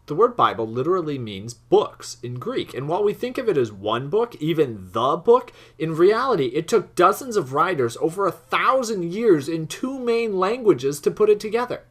The word Bible literally means books in Greek, and while we think of it as one book, even the book, in reality it took dozens of writers over 1,000 years in 2 main languages to put it together.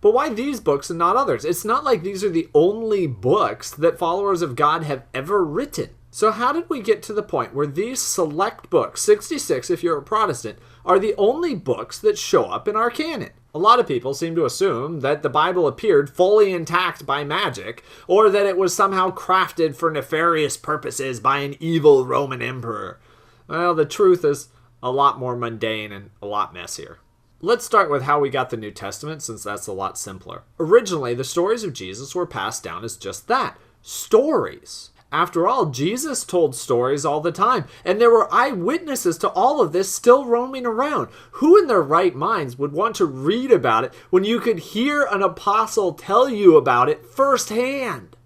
But why these books and not others? It's not like these are the only books that followers of God have ever written. So how did we get to the point where these select books, 66 if you're a Protestant, are the only books that show up in our canon? A lot of people seem to assume that the Bible appeared fully intact by magic, or that it was somehow crafted for nefarious purposes by an evil Roman emperor. Well, the truth is a lot more mundane and a lot messier. Let's start with how we got the New Testament, since that's a lot simpler. Originally, the stories of Jesus were passed down as just that, stories. After all, Jesus told stories all the time, and there were eyewitnesses to all of this still roaming around. Who in their right minds would want to read about it when you could hear an apostle tell you about it firsthand?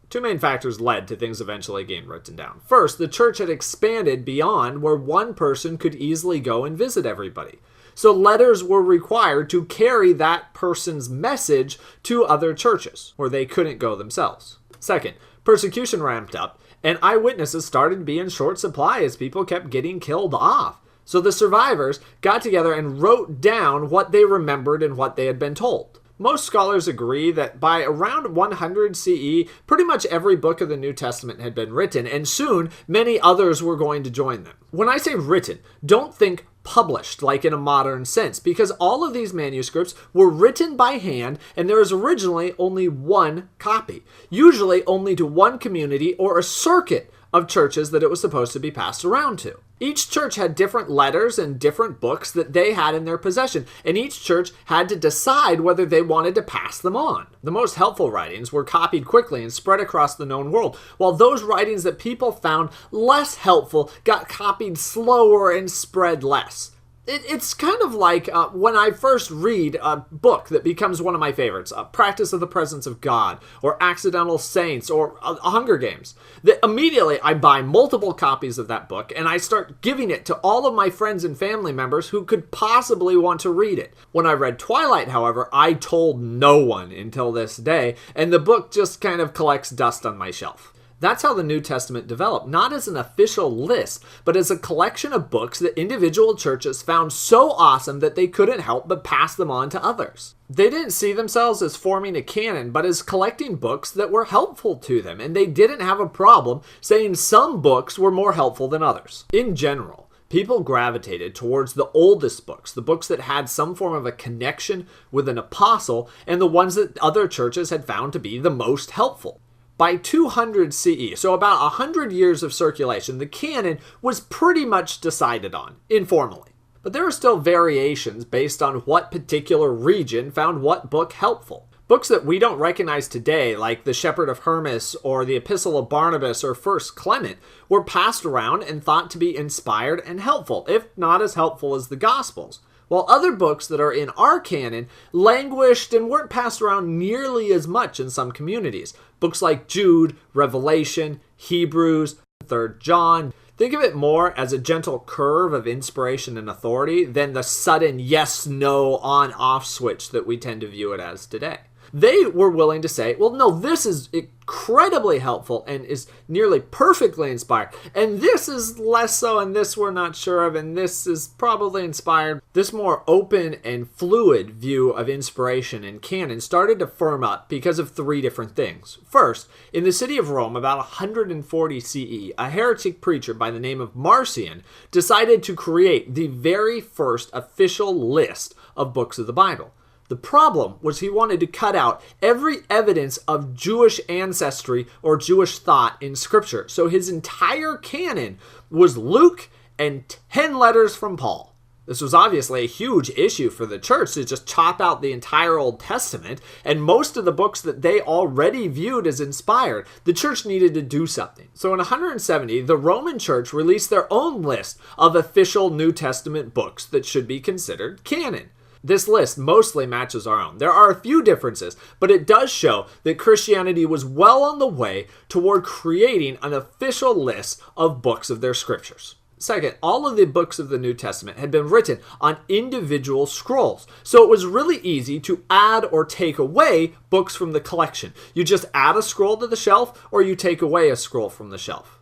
2 main factors led to things eventually getting written down. First, the church had expanded beyond where one person could easily go and visit everybody. So letters were required to carry that person's message to other churches, where they couldn't go themselves. Second, persecution ramped up, and eyewitnesses started to be in short supply as people kept getting killed off. So the survivors got together and wrote down what they remembered and what they had been told. Most scholars agree that by around 100 CE, pretty much every book of the New Testament had been written, and soon many others were going to join them. When I say written, don't think published like in a modern sense, because all of these manuscripts were written by hand, and there is originally only one copy, usually only to one community or a circuit of churches that it was supposed to be passed around to. Each church had different letters and different books that they had in their possession, and each church had to decide whether they wanted to pass them on. The most helpful writings were copied quickly and spread across the known world, while those writings that people found less helpful got copied slower and spread less. It's kind of like when I first read a book that becomes one of my favorites, Practice of the Presence of God, or Accidental Saints, or Hunger Games. Immediately I buy multiple copies of that book, and I start giving it to all of my friends and family members who could possibly want to read it. When I read Twilight, however, I told no one until this day, and the book just kind of collects dust on my shelf. That's how the New Testament developed, not as an official list, but as a collection of books that individual churches found so awesome that they couldn't help but pass them on to others. They didn't see themselves as forming a canon, but as collecting books that were helpful to them, and they didn't have a problem saying some books were more helpful than others. In general, people gravitated towards the oldest books, the books that had some form of a connection with an apostle, and the ones that other churches had found to be the most helpful. By 200 CE, so about 100 years of circulation, the canon was pretty much decided on, informally. But there are still variations based on what particular region found what book helpful. Books that we don't recognize today, like the Shepherd of Hermas or the Epistle of Barnabas or 1 Clement, were passed around and thought to be inspired and helpful, if not as helpful as the Gospels. While other books that are in our canon languished and weren't passed around nearly as much in some communities. Books like Jude, Revelation, Hebrews, 3 John. Think of it more as a gentle curve of inspiration and authority than the sudden yes, no, on, off switch that we tend to view it as today. They were willing to say, well, no, this is incredibly helpful and is nearly perfectly inspired. And this is less so, and this we're not sure of, and this is probably inspired. This more open and fluid view of inspiration in canon started to firm up because of 3 different things. First, in the city of Rome, about 140 CE, a heretic preacher by the name of Marcion decided to create the very first official list of books of the Bible. The problem was he wanted to cut out every evidence of Jewish ancestry or Jewish thought in Scripture. So his entire canon was Luke and 10 letters from Paul. This was obviously a huge issue for the church to just chop out the entire Old Testament and most of the books that they already viewed as inspired. The church needed to do something. So in 170, the Roman church released their own list of official New Testament books that should be considered canon. This list mostly matches our own. There are a few differences, but it does show that Christianity was well on the way toward creating an official list of books of their scriptures. Second, all of the books of the New Testament had been written on individual scrolls, so it was really easy to add or take away books from the collection. You just add a scroll to the shelf, or you take away a scroll from the shelf.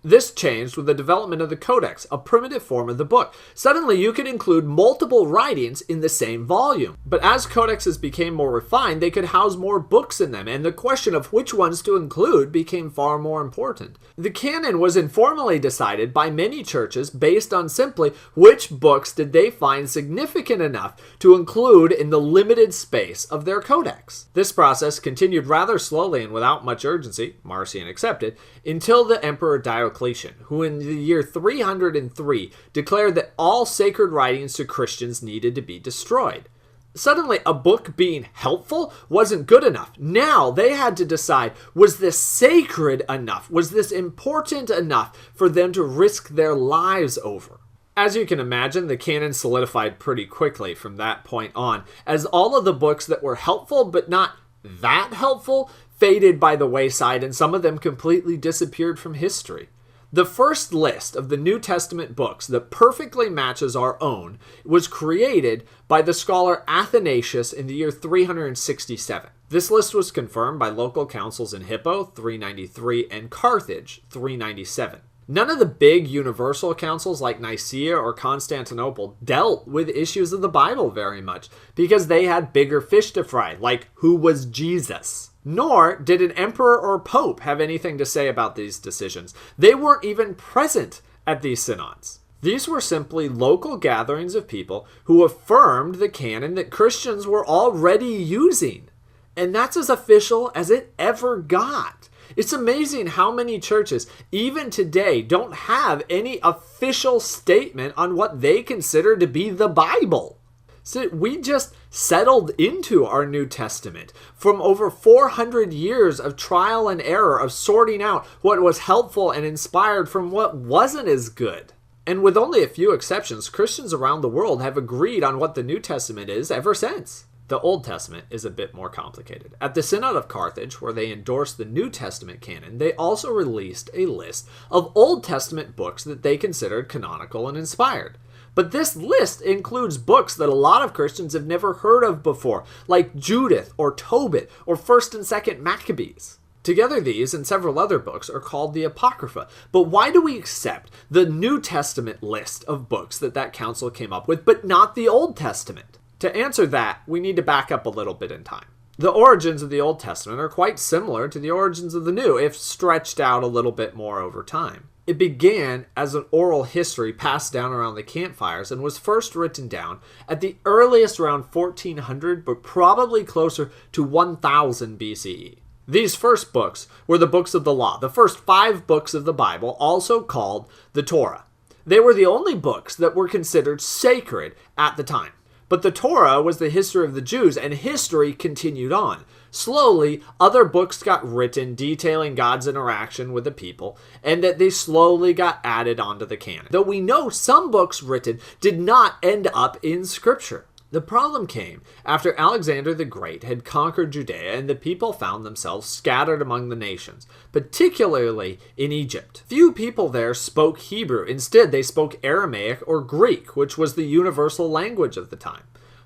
This changed with the development of the codex, a primitive form of the book. Suddenly, you could include multiple writings in the same volume. But as codexes became more refined, they could house more books in them, and the question of which ones to include became far more important. The canon was informally decided by many churches based on simply which books did they find significant enough to include in the limited space of their codex. This process continued rather slowly and without much urgency, Marcion accepted, until the Emperor Diocletian, who in the year 303 declared that all sacred writings to Christians needed to be destroyed. Suddenly, a book being helpful wasn't good enough. Now they had to decide, was this sacred enough? Was this important enough for them to risk their lives over? As you can imagine, the canon solidified pretty quickly from that point on, as all of the books that were helpful but not that helpful faded by the wayside, and some of them completely disappeared from history. The first list of the New Testament books that perfectly matches our own was created by the scholar Athanasius in the year 367. This list was confirmed by local councils in Hippo, 393, and Carthage, 397. None of the big universal councils like Nicaea or Constantinople dealt with issues of the Bible very much, because they had bigger fish to fry, like who was Jesus. Nor did an emperor or pope have anything to say about these decisions. They weren't even present at these synods. These were simply local gatherings of people who affirmed the canon that Christians were already using. And that's as official as it ever got. It's amazing how many churches, even today, don't have any official statement on what they consider to be the Bible. So we just settled into our New Testament from over 400 years of trial and error, of sorting out what was helpful and inspired from what wasn't as good. And with only a few exceptions, Christians around the world have agreed on what the New Testament is ever since. The Old Testament is a bit more complicated. At the Synod of Carthage, where they endorsed the New Testament canon, they also released a list of Old Testament books that they considered canonical and inspired. But this list includes books that a lot of Christians have never heard of before, like Judith or Tobit or 1st and 2nd Maccabees. Together, these and several other books are called the Apocrypha. But why do we accept the New Testament list of books that council came up with, but not the Old Testament? To answer that, we need to back up a little bit in time. The origins of the Old Testament are quite similar to the origins of the New, if stretched out a little bit more over time. It began as an oral history passed down around the campfires and was first written down at the earliest around 1400, but probably closer to 1000 BCE. These first books were the books of the law, the first 5 books of the Bible, also called the Torah. They were the only books that were considered sacred at the time. But the Torah was the history of the Jews, and history continued on. Slowly, other books got written detailing God's interaction with the people, and that they slowly got added onto the canon. Though we know some books written did not end up in Scripture. The problem came after Alexander the Great had conquered Judea and the people found themselves scattered among the nations, particularly in Egypt. Few people there spoke Hebrew. Instead, they spoke Aramaic or Greek, which was the universal language of the time.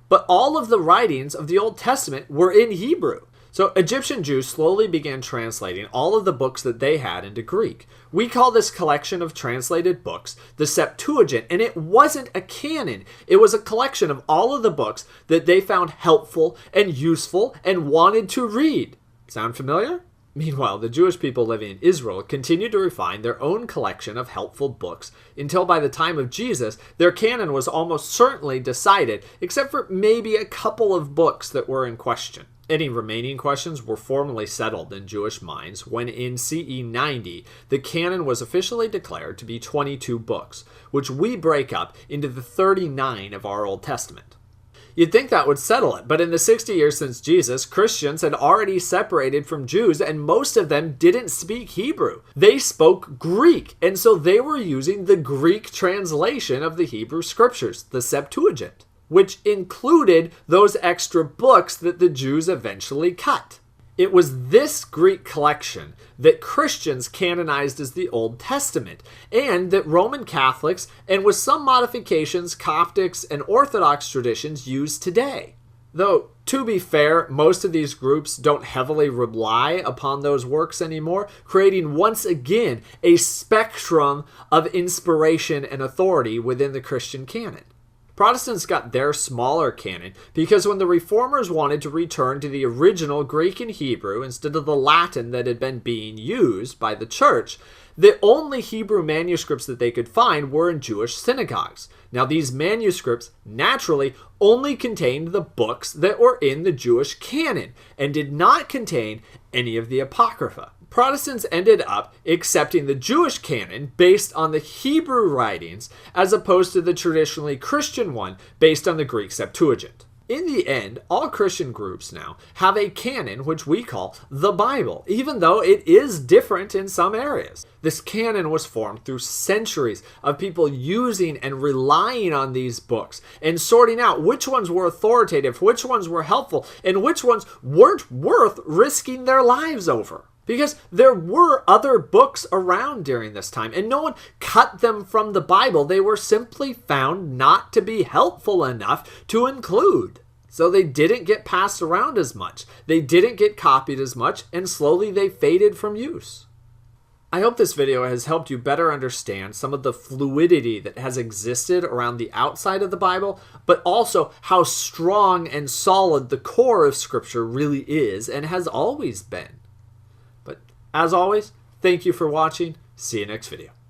But all of the writings of the Old Testament were in Hebrew. So Egyptian Jews slowly began translating all of the books that they had into Greek. We call this collection of translated books the Septuagint, and it wasn't a canon. It was a collection of all of the books that they found helpful and useful and wanted to read. Sound familiar? Meanwhile, the Jewish people living in Israel continued to refine their own collection of helpful books until by the time of Jesus, their canon was almost certainly decided, except for maybe a couple of books that were in question. Any remaining questions were formally settled in Jewish minds when in CE 90, the canon was officially declared to be 22 books, which we break up into the 39 of our Old Testament. You'd think that would settle it, but in the 60 years since Jesus, Christians had already separated from Jews, and most of them didn't speak Hebrew. They spoke Greek, and so they were using the Greek translation of the Hebrew scriptures, the Septuagint, which included those extra books that the Jews eventually cut. It was this Greek collection that Christians canonized as the Old Testament, and that Roman Catholics, and with some modifications, Coptics and Orthodox traditions use today. Though, to be fair, most of these groups don't heavily rely upon those works anymore, creating once again a spectrum of inspiration and authority within the Christian canon. Protestants got their smaller canon because when the Reformers wanted to return to the original Greek and Hebrew instead of the Latin that had been being used by the church, the only Hebrew manuscripts that they could find were in Jewish synagogues. Now, these manuscripts naturally only contained the books that were in the Jewish canon and did not contain any of the Apocrypha. Protestants ended up accepting the Jewish canon based on the Hebrew writings as opposed to the traditionally Christian one based on the Greek Septuagint. In the end, all Christian groups now have a canon which we call the Bible, even though it is different in some areas. This canon was formed through centuries of people using and relying on these books and sorting out which ones were authoritative, which ones were helpful, and which ones weren't worth risking their lives over. Because there were other books around during this time, and no one cut them from the Bible. They were simply found not to be helpful enough to include. So they didn't get passed around as much. They didn't get copied as much, and slowly they faded from use. I hope this video has helped you better understand some of the fluidity that has existed around the outside of the Bible, but also how strong and solid the core of Scripture really is and has always been. As always, thank you for watching. See you next video.